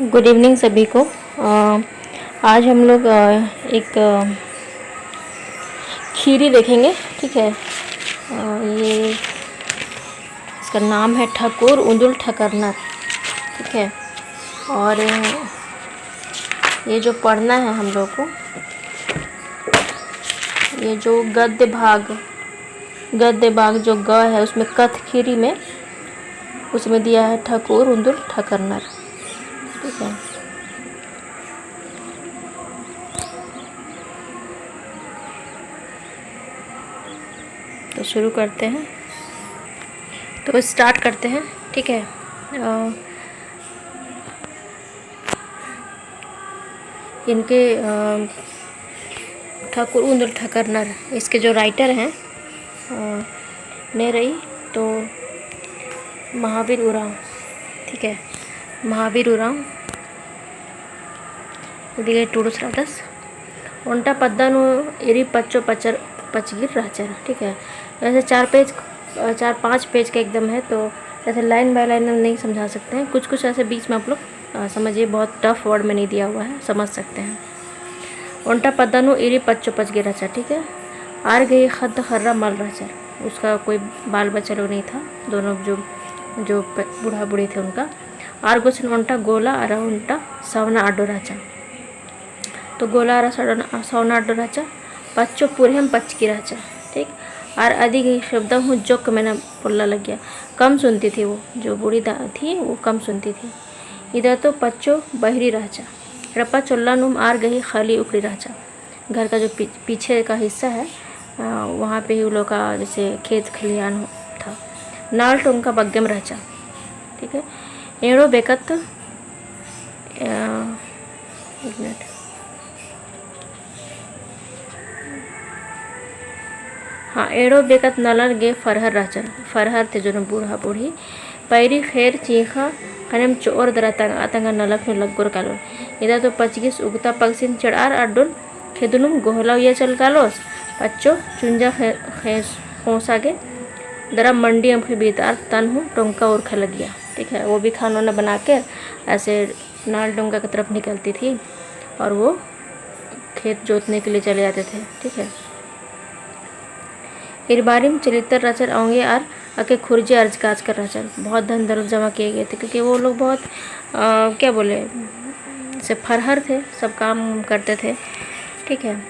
Good evening सभी को। आज हम लोग एक खीरी देखेंगे। ठीक है। ये इसका नाम है ठाकुर उंदुल ठकरनर। ठीक है। और ये जो पढ़ना है हम लोग को, ये जो गद्य भाग जो ग है उसमें कथ खीरी में उसमें दिया है ठाकुर उंदुल ठकरनर। ठीक है। तो शुरू करते हैं, तो स्टार्ट करते हैं। ठीक है। इनके ठाकुर उंदुल ठकरनर, इसके जो राइटर हैं नेरई तो महावीर उरांव। ठीक है। महावीर उरांव दिगे टूडूस रादस उल्टा पद्दानु इरी पच्चो पचर पचगिर राचर। ठीक है। वैसे 4-5 पेज का एकदम है, तो ऐसे लाइन बाय लाइन नहीं समझा सकते हैं। कुछ कुछ ऐसे बीच में आप लोग समझिए, बहुत टफ वर्ड में नहीं दिया हुआ है, समझ सकते हैं। उल्टा पद्दानु इरी पच्चो पचगिर राचर। ठीक है। आर गई खद खर्रा मल राचर, उसका कोई बाल बच्चा लोग नहीं था, दोनों जो बूढ़ा बूढ़ी थे उनका। आर गोसन उल्टा गोला आरा उल्टा सवना आडो राचा, तो गोला आरा सवना आडो राचा पच्चो पूरे हम पच की राचा। ठीक। और अधिक ही शब्द हूँ जोक मैंने बोलना लग गया। कम सुनती थी वो, जो बूढ़ी थी वो कम सुनती थी। इधर तो पच्चो बहरी राचा रपा चोल्ला नुम आर गई खाली उकड़ी राचा, घर का जो पीछे का हिस्सा है वहाँ पे ही उन लोग का जैसे खेत खलिहान था। नाल टोंका बग्गम राचा। ठीक है। एड़ो बेकत एक मिनट, हाँ, एड़ो बेकत नलर गे फरहर राचर, फरहर थे जो बूढ़ा बूढ़ी पैरी खैर चीखा खनम चोर दरा तंगा नलक नु लगोर कालोर। इधर तो पचगिस उगता पगसिन चढ़ार अड्डुन खेदुनुम गोहला ये चल कालोस पच्चो चुंजा खेस खोसागे दरा मंडी अमखे बीतार तन हूँ टोंका और खल गया। ठीक है। वो भी खानों ने बना के ऐसे नाल डोंगा की तरफ निकलती थी और वो खेत जोतने के लिए चले जाते थे। ठीक है। इरबारिम चरित्र रचर आएंगे और आके खुर्जे अर्ज काज कर रचर, बहुत धन दौलत जमा किए गए थे, क्योंकि वो लोग बहुत क्या बोले से फरहर थे, सब काम करते थे। ठीक है।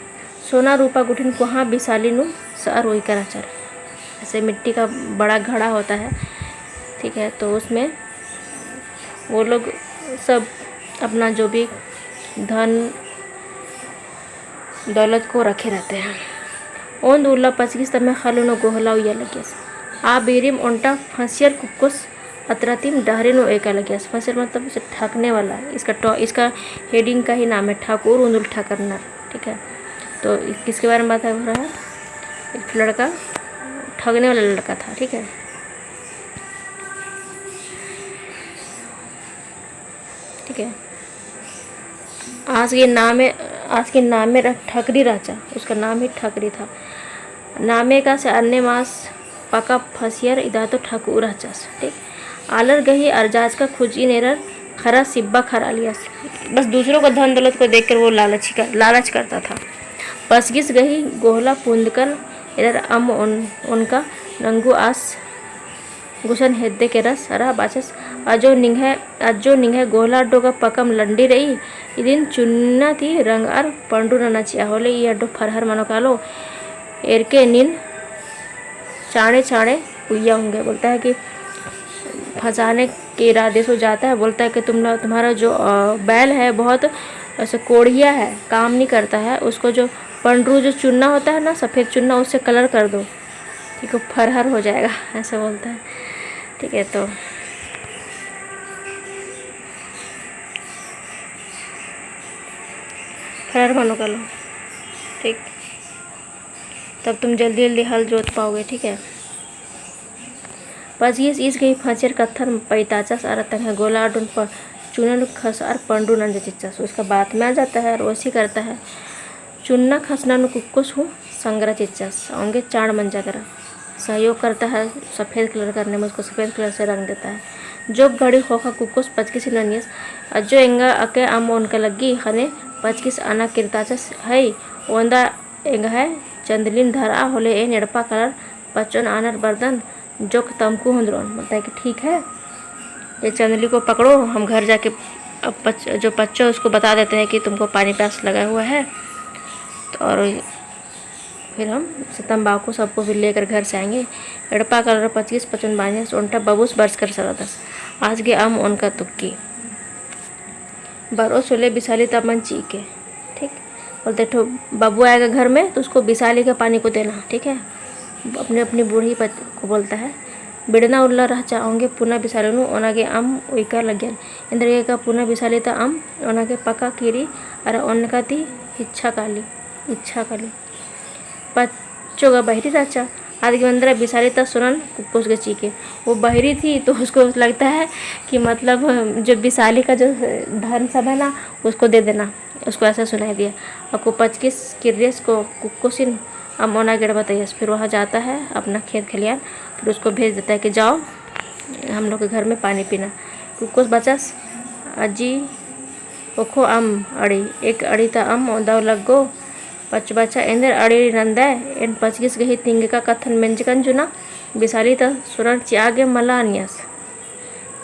सोना रूपा गुठिन कुहाँ बिसाली नु सर वही का रचर, ऐसे मिट्टी का बड़ा घड़ा होता है। ठीक है। तो उसमें वो लोग सब अपना जो भी धन दौलत को रखे रहते हैं। ओंद उल्ला पचगिस तमें खालूनो गोहला उया लगियस आ बीरिम ओंटा फंसियर कुकुस अतरातिम डहरेनो एका लगियस। फंसियर मतलब उसे ठगने वाला, इसका हेडिंग का ही नाम है ठाकुर उंदुल ठकरनर। ठीक है। तो किसके बारे में बात हो रहा है? एक लड़का, ठगने वाला लड़का था। ठीक है। ठीक है। आज के नाम में ठकरी राजा, उसका नाम ही ठकरी था। नामे का से अन्य मास पका फसियर इदा तो ठकुर राचास। ठीक। आलर गही अरजाज का खुजी नेरर खरा सिब्बा खरा लिया, बस दूसरों का धन दौलत को देखकर वो लालच करता था। पसगिस गही गोहला पुंदकर इधर उनका नंगू आस गुसन हेद्दे के रस अरा बाचस अजो निंगे गोहला डोगा पकम लंडी रही इदिन चुन्ना थी रंग आर पंडू नचिया होले ये अड्डो फरहर मनो कालो एरके निन चाणे चाणे हुआ होंगे। बोलता है कि फंसाने के इरादे से जाता है, बोलता है कि तुम्हारा जो बैल है बहुत ऐसे कोढ़िया है, काम नहीं करता है, उसको जो पंडरू जो चुन्ना होता है ना, सफ़ेद चुन्ना, उससे कलर कर दो, ठीक है, फरहर हो जाएगा, ऐसे बोलता है। ठीक है। तो फरहर बनो कर लो। ठीक। तब तुम जल्दी जल्दी हल जोत पाओगे। ठीक है। पचीस इस गई फंचर कत्थर पैताचास और तंग गोला डुन पर चुनन खस और पंडू नंज चिच्चास, उसका बात में आ जाता है और वैसी करता है। चुनना खसना नु कुक्कुस हूँ संग्रह चिच्चास आगे चाण मंजा करा, सहयोग करता है सफ़ेद कलर करने में, उसको सफ़ेद कलर से रंग देता है। जो घड़ी खोखा कुकुस पचकिस ननियस अज्जो एंगा अके आम उनका लगी खने पचकिस आना किरताचस है ओंदा एंगा है चंदलिन धरा होले ए नेड़पा कलर पचन आनर बर्दन जोक तमकू हंद्रोन। बोलता है कि ठीक है, ये चंदली को पकड़ो, हम घर जाके जो बच्चों उसको बता देते हैं कि तुमको पानी प्यास लगा हुआ है। तो और फिर हम तम्बाकू सबको फिर लेकर घर से आएंगे। एड़पा कलर 25-55 बानिया सोनटा बबूस बरस कर सरदस आज के आम उनका तुक्की बरो सोले बिसाली तमन चीके। ठीक, बोलते ठो बाबू आएगा घर में तो उसको बिसाली का पानी को देना। ठीक है, अपने अपनी बूढ़ी को बोलता है। बिड़ना उल्ला रह चाहोगे पुनः बिसालनु ओनागे आम उइका लग्यान इंद्रिय का पुनः बिसालिता आम ओनागे पका कीरी अरे ओनका ती इच्छा काली बच्चों का बहरी राचा आदि के अंदर बिसालिता सुनन कुकुस के चीके। वो बहरी थी तो उसको लगता है कि मतलब जो बिसाली का जो धन सब है ना उसको दे देना, उसको ऐसा सुनाई दिया। और को 25 किर्रियस को कुकुसिन अमोना गिड़ बताइए। फिर वहाँ जाता है अपना खेत खलियान, फिर उसको भेज देता है कि जाओ हम लोग के घर में पानी पीना। कुकुस बचस अजी ओखो आम अड़ी एक अड़ी ता आम ओदाव लगो पच बच्चा इंदर अड़ी नंदा इन 25 गही तिंग का कथन मेंजकन जुना बिसाली ता सुरन चियागे मलानियस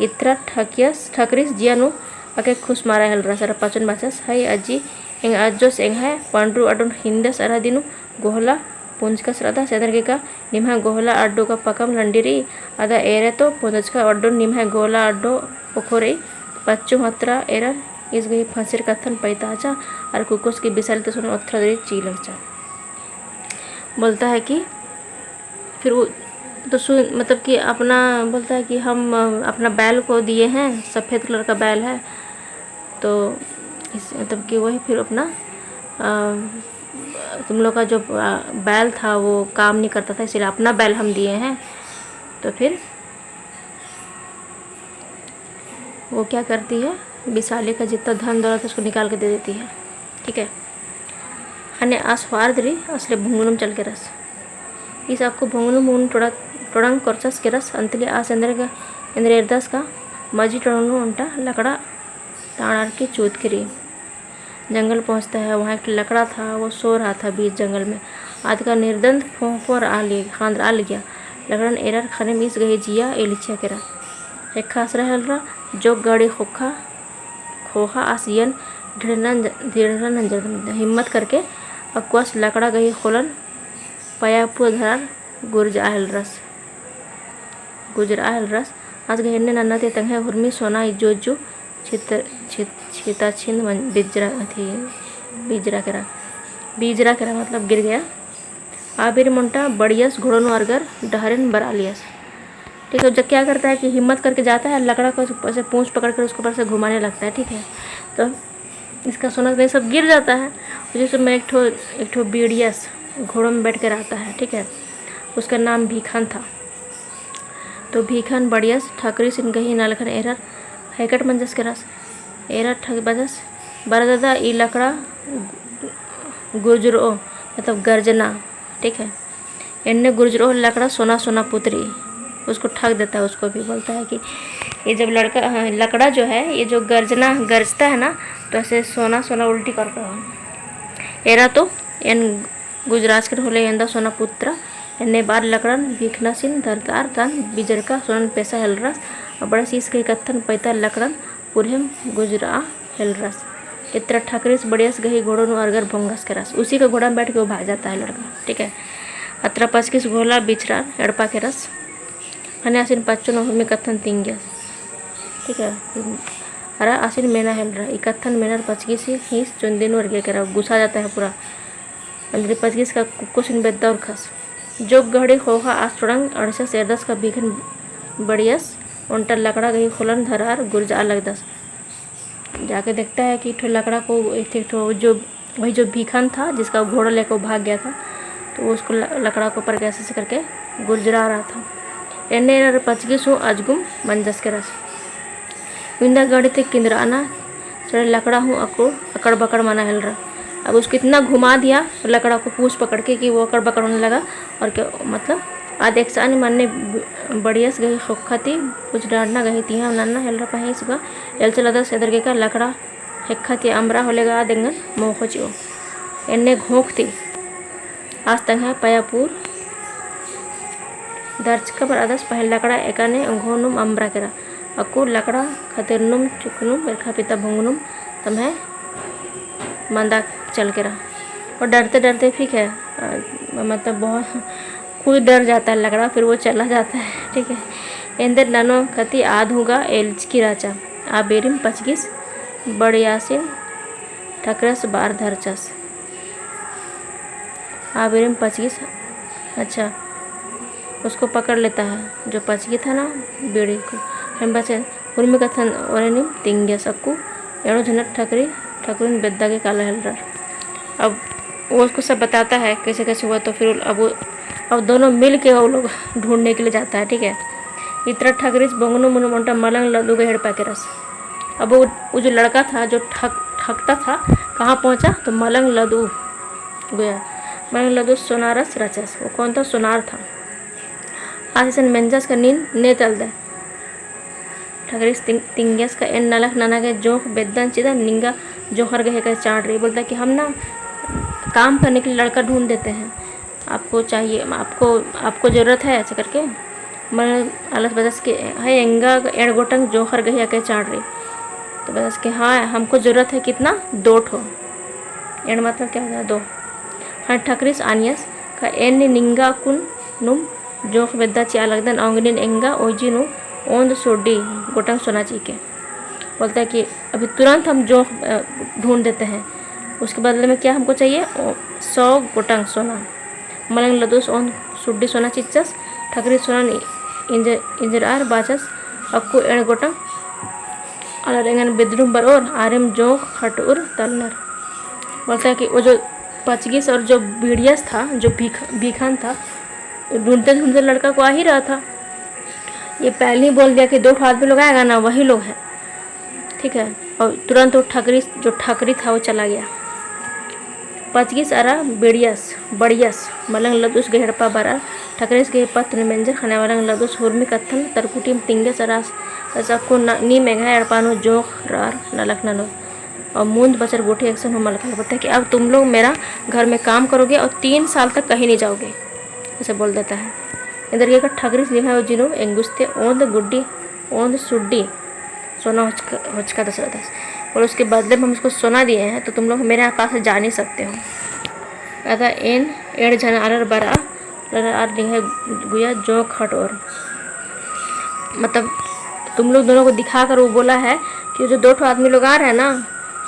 इत्रा ठकरिस जियानु अके खुश मारा हल रसर पचन बचस हाई अजी एंग अज्जोस एंग है पांड्रू अडुन हिंदस अरा दिनु गोहला पुंजका श्रद्धा सेदरगिका निम्हा गोहला अड्डो का पकम लंडिरी अदा एरे तो पुंजका अड्डो निम्हा गोहला अड्डो ओखोरे पच्चू हत्रा एरर इस गई फंसिर कथन पैताचा और कुकुस की बिसाली तो सुनो अथरा दे चीलचा। बोलता है कि फिर वो तो मतलब कि अपना बोलता है कि हम अपना बैल को दिए हैं, सफ़ेद कलर का बैल है, तो इस मतलब कि वही फिर अपना तुम लोग का जो बैल था वो काम नहीं करता था इसलिए अपना बैल हम दिए हैं। तो फिर वो क्या करती है, बिसाली का जितना धन दौलत उसको निकाल के दे देती है। ठीक है, हने आस्वार्दरी असले भुंगुनुम चल के रस इस आपको भुंगुनुम टोड़ंग कोर्चस के रस अंतली आस इंद्रेरदस का मजी टोड़ंगू उल्टा लकड़ा ताणार की चूत करी जंगल पहुंचता है। वहाँ एक लकड़ा था, वो सो रहा था बीच जंगल में। आदि का निर्दंत फोर आ गया लकड़न एरर खने मिस गई जिया एलिछा केरा एक खास रहल रहा जो गड़ी खोहा आसियन ढिड़न हिम्मत करके अक्वास लकड़ा गई खोलन पयापु धरार गुर्ज आहल रस आज गहने नन्ना ते तंगे हुर्मी सोना जोजू छिता छिंद बीजरा करा मतलब गिर गया। आबिर मुंटा बढ़ियस घोड़ों अर्गर डहरन बरालियस। ठीक है, जब क्या करता है कि हिम्मत करके जाता है, लकड़ा को ऐसे पूंछ पकड़ कर उसको ऊपर से घुमाने लगता है। ठीक है, तो इसका सोना नहीं सब गिर जाता है। जिसमें में एक ठो बीड़ियस घोड़ों में बैठ कर आता है। ठीक है, उसका नाम भीखन था। तो भीखन बढ़ियस ठकरी सिन गही नालखन एरर हैकट मंजस के रस एरर ठग बजस बरदादा ई लकड़ा गुर्जरो मतलब गर्जना। ठीक है, इनने गुर्जरो लकड़ा सोना पुत्री उसको ठग देता है। उसको भी बोलता है कि ये जब लकड़ा जो है ये जो गरजता है ना तो ऐसे सोना उल्टी करता है। एरा तो एन गुजरात के होले एंदा सोना पुत्र एने बार लकड़न भीखना सिन धरतार तन बिजर का सोनन पैसा हेलरस और बड़ा शीश के कत्थन पैता लकड़न पुरहम गुजरा हेलरस इतना ठकरिस बढ़ियस गही घोड़ों अर्गर भोंगस के रस उसी का घोड़ा में बैठ के वो भाग जाता है लड़का। ठीक है, अत्र पचकिस घोला बिछरा एड़पा के रस हने आसिन पच्चों में कत्थन तिंगियस। ठीक है, अरे आसिन मेना हेल रहा इकत्थन मेनर 25 ही चुंदिन वर्गीय करा गुस्सा जाता है पूरा अंदर 25 का कुकुसिन बेद्दा और खस जो गहड़े खोखा आस्टोड़ंग 68 का भीखन बढ़ियस उनटा लकड़ा गई खोलन धरार गुर्जा अलग दस जाके देखता है कि ठो लकड़ा को एक जो वही जो भीखन था जिसका घोड़ा लेकर वो भाग गया था, तो वो उसको लकड़ा को ऊपर कैसे करके गुर्जरा रहा था। एने 25 अजगुम मंजस के रस विंदा गड़ी थे किंद्राना चढ़े लकड़ा हूँ अकड़ बकड़ मना हिल रहा। अब उसको इतना घुमा दिया लकड़ा को पूछ पकड़ के कि वो अकड़ बकड़ होने लगा और क्या मतलब आदेक्सान मन्ने बढ़ियस गही खोखती कुछ डांडना गही तिहा नन्ना हेलरा पहे सुगा एलचलदा सेदरगे का लकड़ा हेखती अमरा होलेगा देंगन मोखोचिओ एन्ने घोंकती आज तक है पयापुर दर्ज कबर अदस पहल लकड़ा एकाने घोनुम अमरा केरा अकु लकड़ा खतिरनुम चुकनुम एरखा पिता भुंगनुम तम है मंदा चल केरा। और डरते डरते ठीक है मतलब बहुत खुद डर जाता है लकड़ा, फिर वो चला जाता है। ठीक है। एंदर नानो कति आधुगा एल्च की राचा आ बेरिम पचगिस बड़यासिन ठकरस बार धरचस आ बेरिम पचगिस। अच्छा, उसको पकड़ लेता है जो पचगी था ना बेड़ी को हम बचे उर्मी कथन ओरेनिम तिंगे सक्कू एणो झनक ठकरी ठकुरिन बेद्दा के काला हल रहा। अब वो उसको सब बताता है कैसे कैसे हुआ। तो फिर अब दोनों मिल के वो लोग ढूंढने के लिए जाता है। ठीक है। इतना ठकरिस बंगनू मुनु मोटा मलंग लदू के हेड़ पाके रस। अब वो जो लड़का था जो ठगता था कहाँ पहुँचा तो मलंग लदू गया। मलंग लदू सोनारस रचस। वो कौन था? सोनार था। आसन मेंजस का नींद ने तल दे ठगरिस तिंगस का एन नलक नाना के जोख बेदन चिदा निंगा जोहर गहे का चाट रही। बोलता कि हम ना काम करने के लिए लड़का ढूंढ देते हैं, आपको चाहिए, आपको ज़रूरत है ऐसे करके मैं आलस बदस के है एंगा एड़ गोटंग जोहर गहे के चाट रही। तो बदस के हाँ हमको ज़रूरत है कितना? 2 ठो। एड़ मतलब क्या होता है? 2। हाँ ठकरिस आनियस का एन निंगा कुन नुम जोख बेद्दा चिया लगदन आंगनिन एंगा ओजी नु ओंद सोडी गोटंग सोना चीके। बोलता है कि अभी तुरंत हम जोख ढूंढ देते हैं, उसके बदले में क्या हमको चाहिए? 100 गोटंग सोना। मलंग लदुस ओंद सुड्डी सोना चिच्चस ठकरी सोना इंजर आर बाचस अक्कू एड़ गोटंग अलरेंगन बेदरूम बर और आरेम जोख खटुर तलनर। बोलता है कि वो जो पचगिस और जो बीड़ियस था जो भीखान था ढूंढते ढूंढते लड़का को आ ही रहा था। ये पहले ही बोल दिया कि 2 आदमी लोग आएगा ना, वही लोग हैं। ठीक है। और तुरंत वो ठकरी था वो चला गया। पचगिस अरा बढ़ियस मलंग लदुस गेहड़पा बरा ठकरिस गे पत्र मेंजर खाने वालंग लदुस हुर्मी कत्थन तरकुटीम तिंगे सरास को नी मेघा एड़पानो जोख रार नलक ननो और मूंद बचर गोठी एक्शन हो मलखा। बोलता है कि अब तुम लोग मेरा घर में काम करोगे और 3 साल तक कहीं नहीं जाओगे, ऐसे बोल देता है। इधर ये ठगरिस लिखा जिनो एंगुस्ते ओंद गुड्डी ओंद सुड्डी सोना होचका दशरथस। और उसके बदले में हम उसको सोना दिए हैं तो तुम लोग मेरे पास से जा नहीं सकते हो। अतः एन एड़ जन आर बरा आर है गुया जो खट और मतलब तुम लोग दोनों को दिखाकर वो बोला है कि जो 2 आदमी लोग आ रहे हैं ना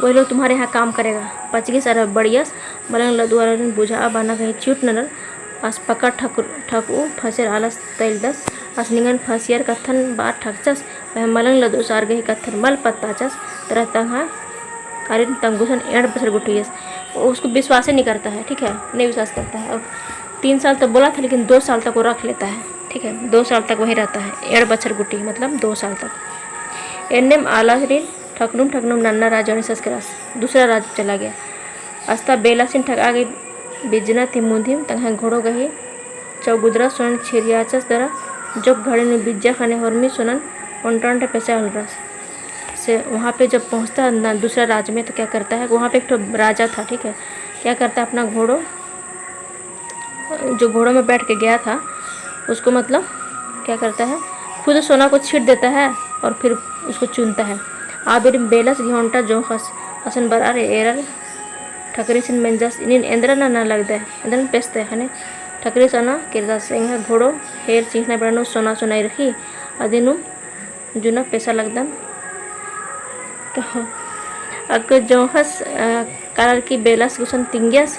वही लोग तुम्हारे यहाँ काम करेगा। पचगी सारा बढ़ियस मलंग लदू बुझा बाना कहीं च्यूट नर अस पकड़ ठकू फंसेर आलस तैल दस अस निंगन फंसियर कथन बार ठकचस वह मलंग लदू सार गही कथन मल पत्ताचस तरह तंगा कारिन तंगुसन एड़ बसर गुटियस। उसको विश्वास ही नहीं करता है। ठीक है। नहीं विश्वास करता है। और 3 साल तक बोला था लेकिन 2 साल तक वो रख लेता है। ठीक है। 2 साल तक वहीं रहता है। एड़ बछर गुटी मतलब 2 साल तक। एन्नेम आलासरीन ठकनुम नन्ना राजवानी सस्करास दूसरा राज्य चला गया। अस्ता बेलासिन ठग आ गई बिजना थी मुंधिम तंग घोड़ो गही चौगुदरा सोनन छिरियाचस दरा जब घड़े ने बिज्जा खाने हरमी सोनन उनटंटे पैसा हलरस से वहाँ पे जब पहुँचता है दूसरा राज्य में तो क्या करता है? वहाँ पे एक तो राजा था। ठीक है। क्या करता है? अपना जो घोड़ों में बैठ के गया था उसको मतलब क्या करता है? खुद सोना को छीट देता है और फिर उसको चुनता है। आबिर बेलस घोंटा जो हसन बरार एरर ठकरी सिन मेंजस इन इंद्र ना लगता है इंद्रन पेस्ते हने ठकरी सोना किरदा सिंह घोड़ो हेर चिन्ह बड़ानो सोना सोनाई रखी अदिनु जुना पैसा लगदन। तो अग जोहस कारल की बेलस गुसन तिंगियस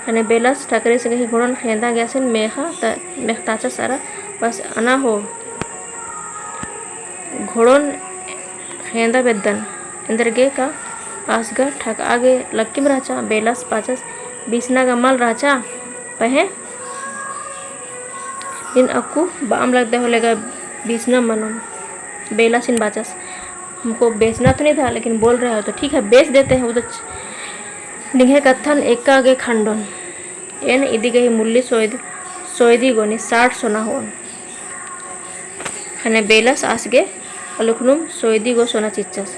हने बेलस ठकरी से कहीं घोड़न खेंदा गया सिन मेखताचा सारा बस अना हो घोड़न खेंदा बेदन इंद्र गे का आसगर ठक आगे लक्कीम राचा बेलस पाचस बीसना का मल राचा पहे इन अक्कू बाम लगता हो लेगा बीसना मनो बेलस इन बाचस। हमको बेचना तो नहीं था लेकिन बोल रहे हो तो ठीक है बेच देते हैं। उधर निघे कथन एक आगे खंडन एन इदी गई मुल्ली सोयदी गोनी 60 सोना होन खने बेलस आसगे अलुखनुम सोयदी गो सोना चिच्चस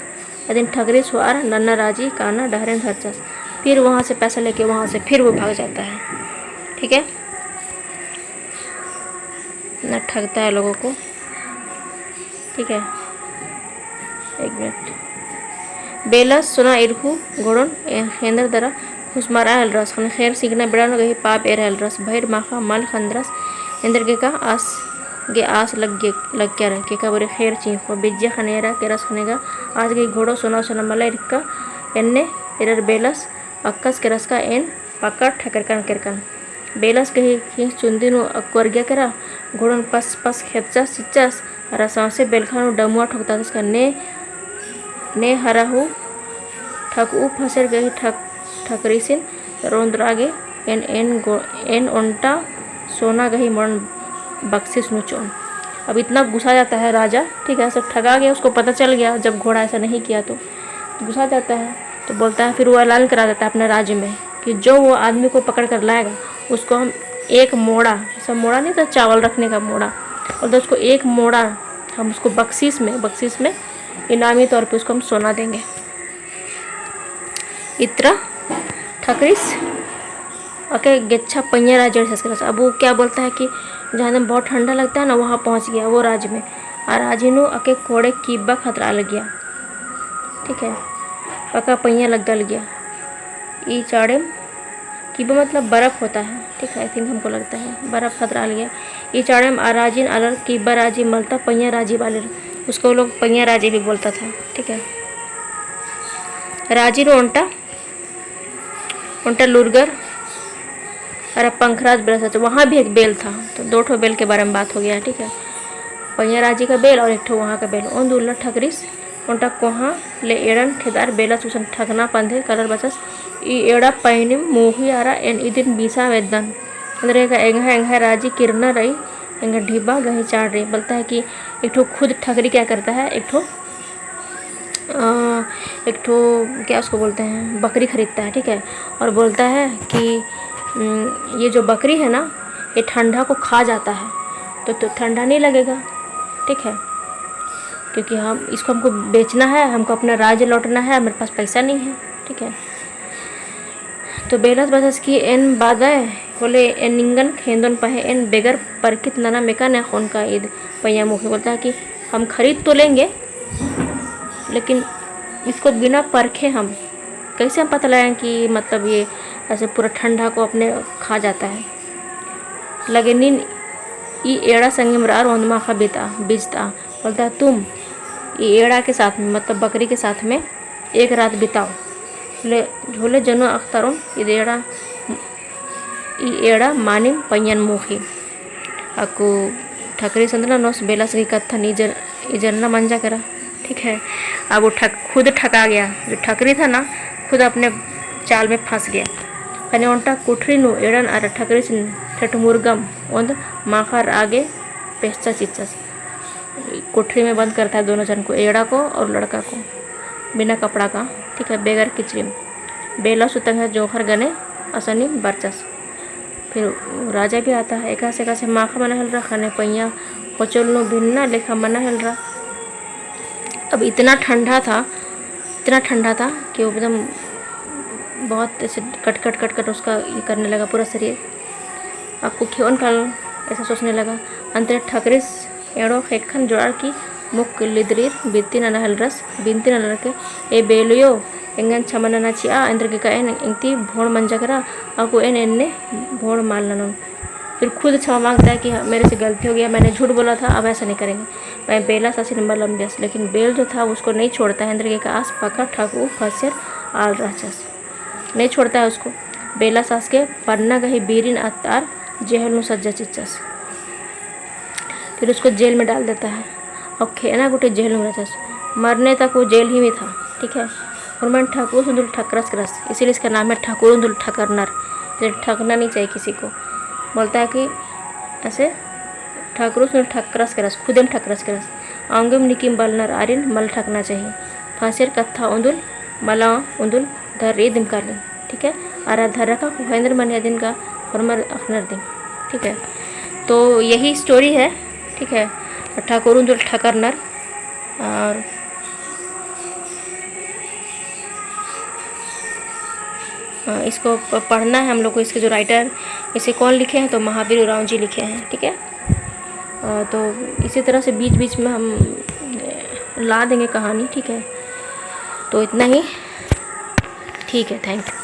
अदिन ठगरी सुआर नन्ना राजी काना डहरेन धरचस। फिर वहाँ से पैसा लेके वहाँ से फिर वो भाग जाता है। ठीक है, ना ठगता है लोगों को। ठीक है, एक मिनट। बेलस सोना इरहू घोड़न खेंदर दरा खुशमारा हलरस खन खैर सीखना बिड़ानो गही पाप एर हलरस भैर माखा मल खंदरस इंद्र के का आस लग क्या रहे के का बोरे खैर चीखो बिज्जे खनेरा के रस खनेगा आज गई घोड़ो सोना सोना मला इरका एन्ने इरर बेलस अक्कस के रस का एन पक्का ठकरकन करकन बेलस कही खींच चुंदिनु अक्वर्ग्या करा घोड़न पस पस खेतचस चिच्चस रसाव से बेलखानु डमुआ ठोकता उसका ने हराहू ठक ऊ फसर गई ठकरीसिन रोंद्रागे एन ओंटा सोना गही मन बख्शिश नुचोन। अब इतना गुस्सा जाता है राजा। ठीक है, सब ठगा गया, उसको पता चल गया जब घोड़ा ऐसा नहीं किया तो गुस्सा जाता है। तो बोलता है, फिर वो ऐलान करा देता है अपने राज्य में कि जो वो आदमी को पकड़ कर लाएगा उसको हम एक मोड़ा, सब मोड़ा नहीं था चावल रखने का मोड़ा, और तो उसको एक मोड़ा हम उसको बख्शिश में इनामी तौर पे उसको हम सोना देंगे। इतना ठकरिस ओके गेच्छा पैया राज्य सस्करस। अब वो क्या बोलता है कि जहाँ एकदम बहुत ठंडा लगता है ना वहाँ पहुँच गया वो राज्य में, और राजिनु अके कोड़े कीबा खतरा लग गया। ठीक है, पका पैया लग गल गया। ई चाड़ेम कीबा मतलब बर्फ़ होता है। ठीक है, आई थिंक हमको लगता है बर्फ़ खतरा लग गया। ई चाड़ेम आराजिन अलर कीबा राजी मलता पैया राजी वाले, उसको लोग पैया राजी भी बोलता था। ठीक है, राजी रो उनटा लुरगर अरे पंखराज बेल था, वहाँ भी एक बेल था। तो दो ठो बेल के बारे में बात हो गया। ठीक है, पैया राजी का बेल और एक ठो वहाँ का बेल। उन दुल्ला ठकरिस उनटा कोहा ले एड़न ठेदार बेला सुसन ठगना पंधे कलर बचस ई एड़ा पैनिम मोही आरा एन इदिन बीसा वेदन अंदर का एंगा राजी किरना रही एंगा ढीबा गही चाड़ रही। बोलता है कि एक ठो खुद ठगरी क्या करता है, एक ठो क्या उसको बोलते हैं बकरी खरीदता है। ठीक है, और बोलता है कि ये जो बकरी है ना ये ठंडा को खा जाता है तो ठंडा नहीं लगेगा। ठीक है, क्योंकि हमको बेचना है, हमको अपना राज्य लौटना है, मेरे पास पैसा नहीं है। ठीक है, तो बेलस बसस की एन बादाय बोले एन निंगन खेंदन पहे एन बेगर परकित नना मेका ने खोन का ईद पैया मुख बोलता है कि हम खरीद तो लेंगे लेकिन इसको बिना परखे हम कैसे हम पता लगाएं कि मतलब ये ऐसे पूरा ठंडा को अपने खा जाता है। लगे नीन ई एड़ा संगे मरार ओंदमा खा बीजता बोलता है तुम ये एड़ा के साथ में मतलब बकरी के साथ में एक रात बिताओ। झोले जनो अख्तरों ई एड़ा मानिम पैयन मुखी अकु ठकरी संदना नोस बेला सही कत्था इजरना मंजा करा। ठीक है, अब वो खुद ठका गया, जो ठकरी था ना खुद अपने चाल में फंस गया। कने उनटा कुठरी नु एड़न अरे ठकरी से ठट मुर्गम ओंद माखर आगे पेस्चा चिच्चस कोठरी में बंद करता है दोनों जन को, एड़ा को और लड़का को, बिना कपड़ा का। ठीक है, बेगर किचरी बेला सुतंग है जोखर गने असनी बरचस। फिर राजा भी आता है, एका से माखा मना हल रहा खाने पैया कोचल नो भिन्ना लेखा मना हल रहा। अब इतना ठंडा था कि वो एकदम बहुत ऐसे कट उसका ये करने लगा पूरा शरीर। आपको क्यों कल ऐसा सोचने लगा। अंतर ठकरिस एड़ो खेखन जोड़ की मुक लिद्रीर बित्ती नना हलरस बिनती नना के ए बेलियो एंगन छमना ना चिया अंदर के का एन इंती भोड़ मंजा करा आपको एन भोड़ माल नन। फिर खुद क्षमा मांगता है कि मेरे से गलती हो गया, मैंने झूठ बोला था, अब ऐसा नहीं करेंगे। मैं बेला सासी नंबर लंबियस, लेकिन बेल जो था उसको नहीं छोड़ता है। इंद्र का आस पका ठाकू फसर आल राचस नहीं छोड़ता है उसको। बेला सास के पन्ना गही बीरिन अतार जेहल नु सज्जा चिच्चस, फिर उसको जेल में डाल देता है। और खेना गुटे जेल में रहता, मरने तक वो जेल ही में था। ठीक है, और मैं ठाकुर सुंदुल ठकरस करस, इसीलिए इसका नाम है ठाकुर सुंदुल ठकरनर। ठगना नहीं चाहिए किसी को। बोलता है कि ऐसे ठाकुर सुंदुल ठकरस करस खुदेम ठकरस करस आंगम निकिम बलनर आरिन मल ठकना चाहिए। फांसेर कत्था उंदुल मला उंदुल धर रे दिम कर ले। ठीक है, आरा धर रखा खुहेंद्र मन दिन का फरमर अखनर दिन। ठीक है। तो यही स्टोरी है, ठीक है। ठाकुरुन जो ठकर नर, और इसको पढ़ना है हम लोग को। इसके जो राइटर, इसे कौन लिखे हैं, तो महावीर उरांव जी लिखे हैं, ठीक है। तो इसी तरह से बीच बीच में हम ला देंगे कहानी, ठीक है। तो इतना ही, ठीक है, थैंक यू।